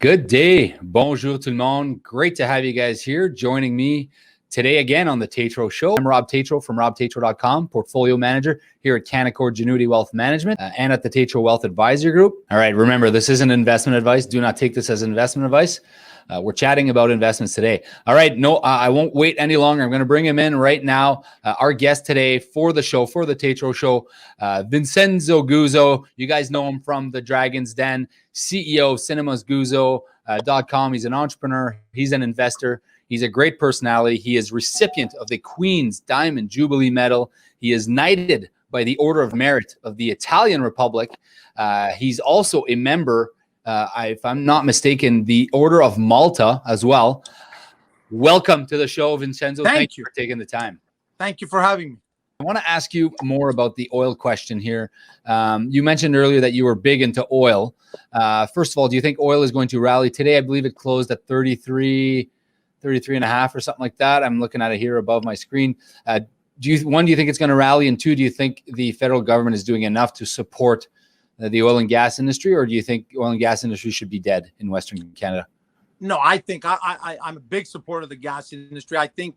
Good day. Bonjour tout le monde. Great to have you guys here joining me today again on the Tetrault Show. I'm Rob Tetrault from robtetrault.com, portfolio manager here at Canaccord Genuity Wealth Management and at the Tetrault Wealth Advisory Group. All right, remember, this isn't investment advice. Do not take this as investment advice. We're chatting about investments today. All right, I won't wait any longer. I'm going to bring him in right now. Our guest today for the show, for the Tetrault Show, Vince Guzzo. You guys know him from the Dragon's Den, CEO of cinemasguzzo.com. He's an entrepreneur. He's an investor. He's a great personality. He is recipient of the Queen's Diamond Jubilee Medal. He is knighted by the Order of Merit of the Italian Republic. He's also a member, if I'm not mistaken, the Order of Malta as well. Welcome to the show, Vincenzo. Thank you for taking the time. Thank you for having me. I want to ask you more about the oil question here. You mentioned earlier that you were big into oil. First of all, do you think oil is going to rally today? I believe it closed at 33 and a half or something like that. I'm looking at it here above my screen. Do you think it's going to rally? And two, do you think the federal government is doing enough to support the oil and gas industry, or do you think oil and gas industry should be dead in Western Canada? No, I think I'm a big supporter of the gas industry. I think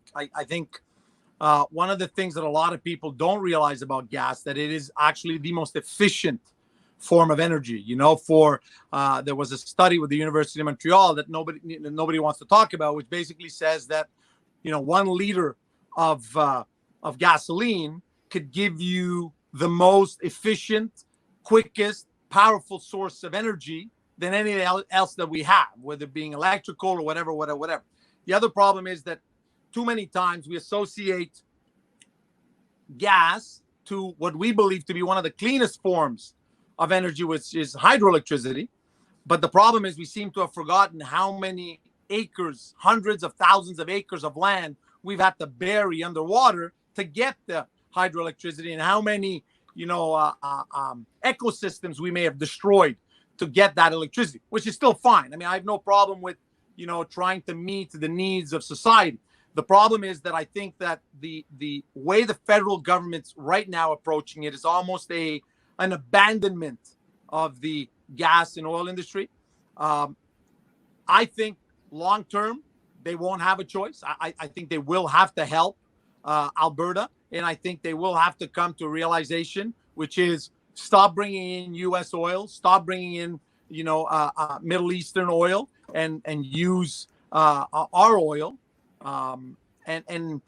one of the things that a lot of people don't realize about gas, that it is actually the most efficient form of energy. You know, there was a study with the University of Montreal that nobody wants to talk about, which basically says that 1 liter of gasoline could give you the most efficient, quickest, powerful source of energy than anything else that we have, whether it being electrical or whatever. The other problem is that too many times we associate gas to what we believe to be one of the cleanest forms of energy, which is hydroelectricity. But the problem is we seem to have forgotten how many acres, hundreds of thousands of acres of land we've had to bury underwater to get the hydroelectricity, and how many ecosystems we may have destroyed to get that electricity, which is still fine. I mean, I have no problem with trying to meet the needs of society. The problem is that I think that the way the federal government's right now approaching it is almost an abandonment of the gas and oil industry. I think long term they won't have a choice. I think they will have to help Alberta, and I think they will have to come to a realization, which is stop bringing in U.S. oil, stop bringing in Middle Eastern oil, and use our oil. And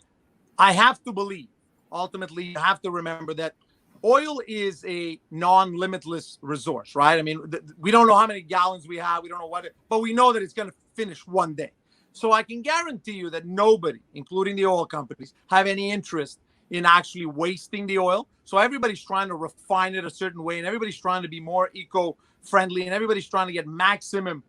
I have to believe, ultimately, you have to remember that oil is a non-limitless resource, right? I mean, we don't know how many gallons we have. We don't know but we know that it's going to finish one day. So I can guarantee you that nobody, including the oil companies, have any interest in actually wasting the oil. So everybody's trying to refine it a certain way, and everybody's trying to be more eco-friendly, and everybody's trying to get maximum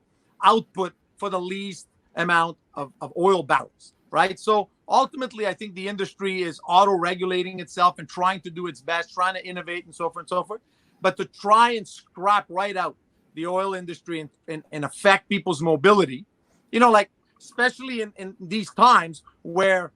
output for the least amount of oil barrels, right? So ultimately, I think the industry is auto-regulating itself and trying to do its best, trying to innovate and so forth and so forth. But to try and scrap right out the oil industry and affect people's mobility, especially in these times where,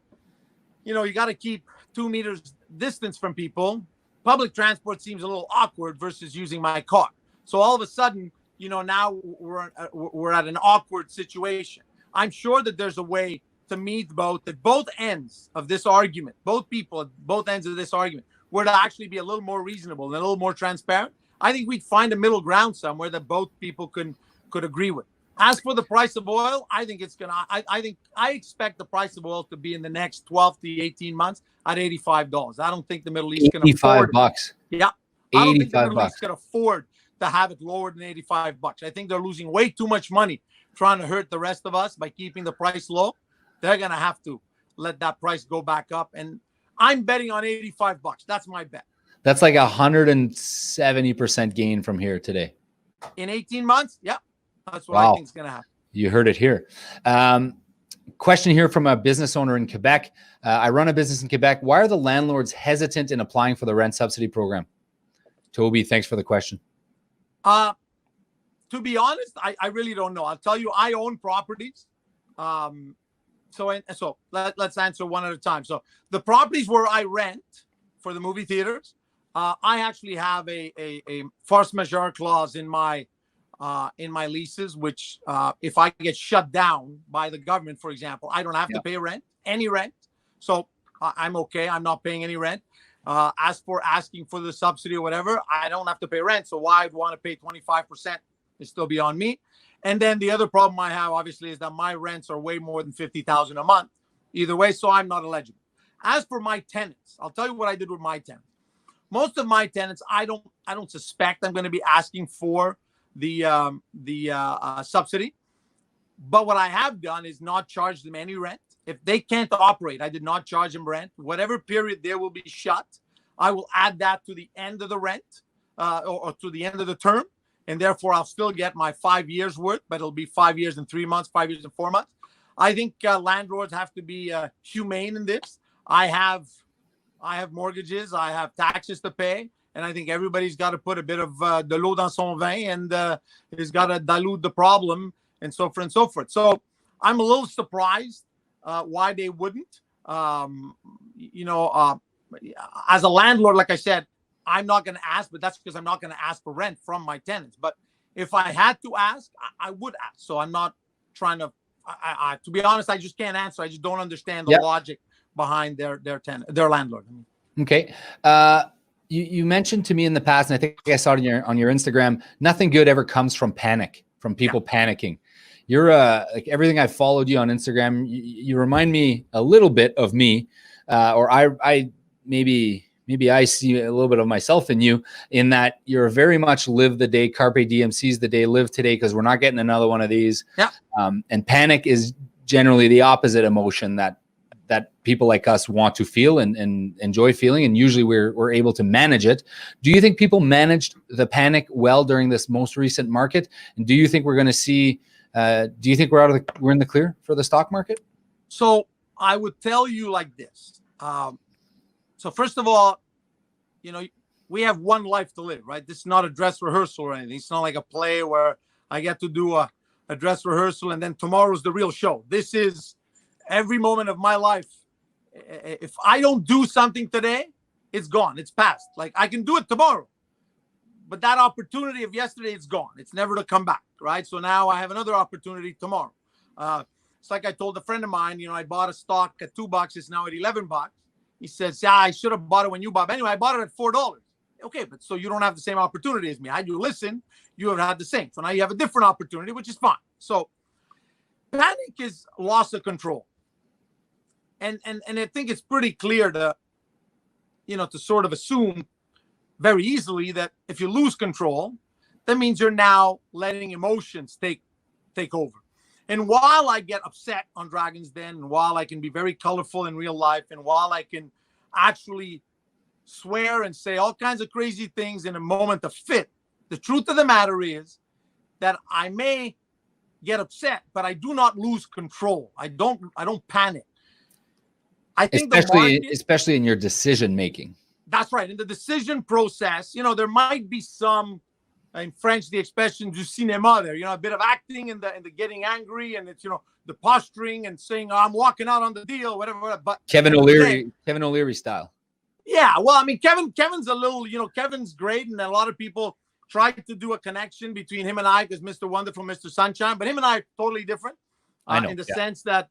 you got to keep 2 meters distance from people, public transport seems a little awkward versus using my car. So all of a sudden, now we're at an awkward situation. I'm sure that there's a way to meet both ends of this argument, both people at both ends of this argument, were to actually be a little more reasonable and a little more transparent. I think we'd find a middle ground somewhere that both people could agree with. As for the price of oil, I think I expect the price of oil to be in the next 12 to 18 months at $85. I don't think the Middle East can afford $85. Yeah. I don't think the Middle $85 East can afford to have it lower than $85. I think they're losing way too much money trying to hurt the rest of us by keeping the price low. They're going to have to let that price go back up. And I'm betting on $85. That's my bet. That's like 170% gain from here today. In 18 months? Yeah. That's what Wow. I think is going to happen. You heard it here. Question here from a business owner in Quebec. I run a business in Quebec. Why are the landlords hesitant in applying for the rent subsidy program? Toby, thanks for the question. To be honest, I really don't know. I'll tell you, I own properties. So let's answer one at a time. So the properties where I rent for the movie theaters, I actually have a force majeure clause in my in my leases, which if I get shut down by the government, for example, I don't have to pay rent, any rent. So I'm okay. I'm not paying any rent. As for asking for the subsidy or whatever, I don't have to pay rent. So why I'd want to pay 25% is still beyond me. And then the other problem I have, obviously, is that my rents are way more than $50,000 a month either way. So I'm not eligible. As for my tenants, I'll tell you what I did with my tenants. Most of my tenants, I don't suspect I'm going to be asking for the subsidy. But what I have done is not charge them any rent. If they can't operate, I did not charge them rent. Whatever period they will be shut, I will add that to the end of the rent or to the end of the term. And therefore, I'll still get my 5 years worth, but it'll be 5 years and 3 months, 5 years and 4 months. I think landlords have to be humane in this. I have mortgages, I have taxes to pay, and I think everybody's got to put a bit of de l'eau dans son vin, and has got to dilute the problem, and so forth and so forth. So I'm a little surprised why they wouldn't. As a landlord, like I said, I'm not going to ask, but that's because I'm not going to ask for rent from my tenants. But if I had to ask, I would ask. So I'm not trying to. To be honest, I just can't answer. I just don't understand the logic behind their landlord. Okay. You mentioned to me in the past, and I think I saw it on your Instagram, nothing good ever comes from panic, from people panicking. You're like everything I followed you on Instagram. You remind me a little bit of me, or I maybe I see a little bit of myself in you, in that you're very much live the day, carpe diem, seize the day, live today, because we're not getting another one of these. Yeah. And panic is generally the opposite emotion that people like us want to feel and enjoy feeling, and usually we're able to manage it. Do you think people managed the panic well during this most recent market? And do you think we're going to see? Do you think we're in the clear for the stock market? So I would tell you like this. So first of all, we have one life to live, right? This is not a dress rehearsal or anything. It's not like a play where I get to do a dress rehearsal and then tomorrow's the real show. This is every moment of my life. If I don't do something today, it's gone. It's past. Like I can do it tomorrow, but that opportunity of yesterday, it's gone. It's never to come back, right? So now I have another opportunity tomorrow. It's like I told a friend of mine, I bought a stock at $2. It's now at $11. He says, yeah, I should have bought it when you bought it. Anyway, I bought it at $4. Okay, but so you don't have the same opportunity as me. I do listen. You have had the same. So now you have a different opportunity, which is fine. So panic is loss of control. And I think it's pretty clear to sort of assume very easily that if you lose control, that means you're now letting emotions take over. And while I get upset on Dragon's Den, and while I can be very colorful in real life, and while I can actually swear and say all kinds of crazy things in a moment of fit, the truth of the matter is that I may get upset, but I do not lose control. I don't panic. I think especially in your decision making. That's right. In the decision process, there might be some, in French, the expression du cinéma there, a bit of acting and the getting angry, and it's, the posturing and saying, oh, I'm walking out on the deal, whatever. But Kevin O'Leary style. Yeah. Well, I mean, Kevin's a little, Kevin's great. And a lot of people try to do a connection between him and I, because Mr. Wonderful, Mr. Sunshine, but him and I are totally different in the sense that,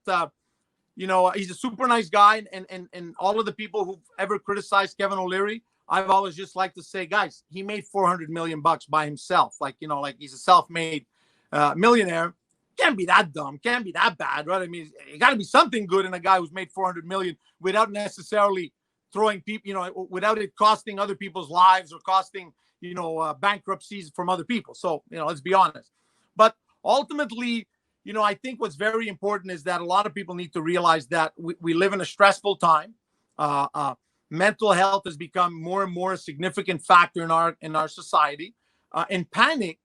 he's a super nice guy. And all of the people who've ever criticized Kevin O'Leary, I've always just liked to say, guys, he made $400 million by himself. Like he's a self-made millionaire. Can't be that dumb. Can't be that bad, right? I mean, it got to be something good in a guy who's made $400 million without necessarily throwing people, without it costing other people's lives or costing, bankruptcies from other people. So, let's be honest. But ultimately, I think what's very important is that a lot of people need to realize that we live in a stressful time. Mental health has become more and more a significant factor in our society, and panic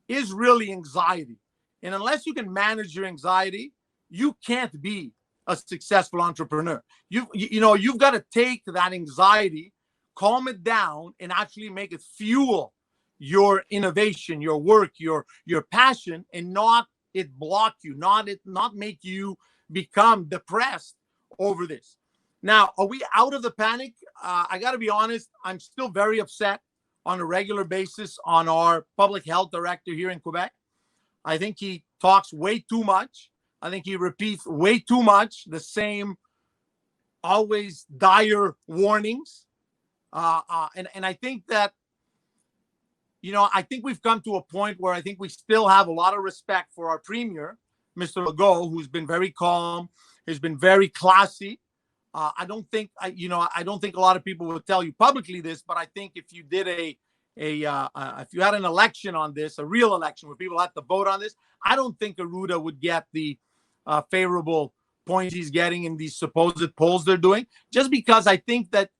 is really anxiety. And unless you can manage your anxiety, you can't be a successful entrepreneur. You've got to take that anxiety, calm it down, and actually make it fuel your innovation, your work, your passion, and not it block you, not make you become depressed over this. Now, are we out of the panic? I got to be honest. I'm still very upset on a regular basis on our public health director here in Quebec. I think he talks way too much. I think he repeats way too much the same, always dire warnings. And I think that, I think we've come to a point where I think we still have a lot of respect for our premier, Mr. Legault, who's been very calm, has been very classy. I don't think a lot of people will tell you publicly this, but I think if you did if you had an election on this, a real election where people had to vote on this, I don't think Arruda would get the favorable points he's getting in these supposed polls they're doing, just because I think that,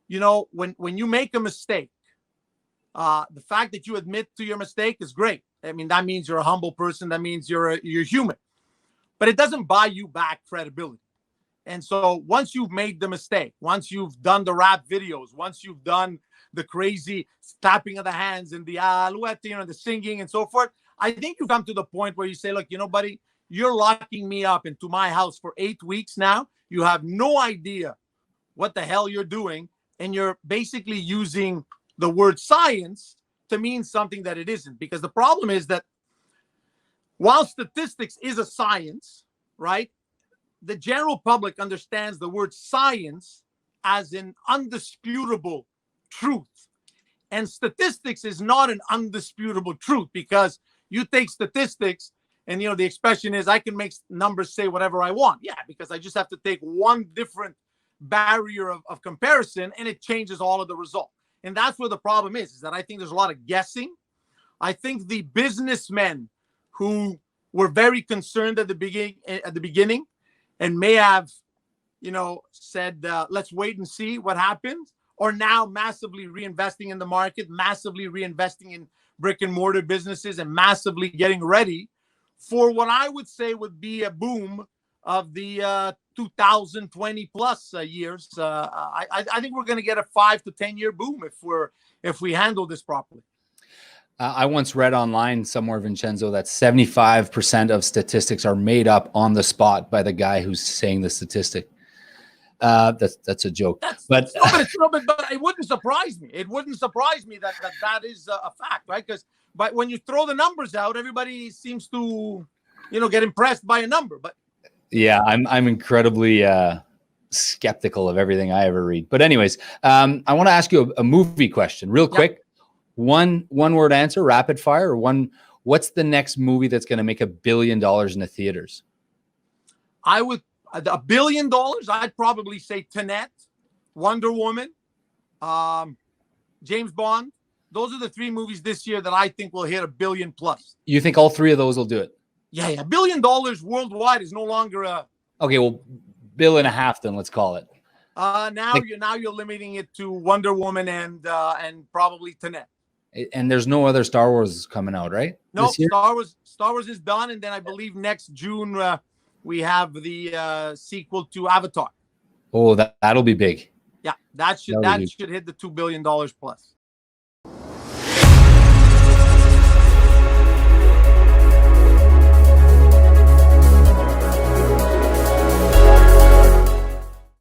when you make a mistake, the fact that you admit to your mistake is great. I mean, that means you're a humble person. That means you're human, but it doesn't buy you back credibility. And so once you've made the mistake, once you've done the rap videos, once you've done the crazy clapping of the hands and the alouette, the singing and so forth, I think you come to the point where you say, look, buddy, you're locking me up into my house for 8 weeks now. You have no idea what the hell you're doing. And you're basically using the word science to mean something that it isn't. Because the problem is that while statistics is a science, right, the general public understands the word science as an undisputable truth. And statistics is not an undisputable truth, because you take statistics and, the expression is I can make numbers say whatever I want. Yeah, because I just have to take one different barrier of comparison and it changes all of the result. And that's where the problem is that I think there's a lot of guessing. I think the businessmen who were very concerned at the beginning and may have, said, let's wait and see what happens, are now massively reinvesting in the market, massively reinvesting in brick and mortar businesses, and massively getting ready for what I would say would be a boom of the 2020 plus years. I think we're going to get a 5 to 10 year boom if we handle this properly. I once read online somewhere, Vincenzo, that 75% of statistics are made up on the spot by the guy who's saying the statistic. That's a joke. But it wouldn't surprise me. It wouldn't surprise me that is a fact, right? But when you throw the numbers out, everybody seems to, get impressed by a number. But yeah, I'm incredibly skeptical of everything I ever read. But anyways, I want to ask you a movie question real quick. Yep. One word answer, rapid fire, or what's the next movie that's going to make $1 billion in the theaters? $1 billion, I'd probably say Tenet, Wonder Woman, James Bond. Those are the 3 movies this year that I think will hit $1 billion plus. You think all 3 of those will do it? Yeah. $1 billion worldwide is no longer a... Okay, well, $1.5 billion then, let's call it. Now you're limiting it to Wonder Woman and probably Tenet. And there's no other Star Wars coming out, right? No, Star Wars is done, and then I believe next June we have the sequel to Avatar. Oh, that'll be big. Yeah, that should hit the $2 billion plus.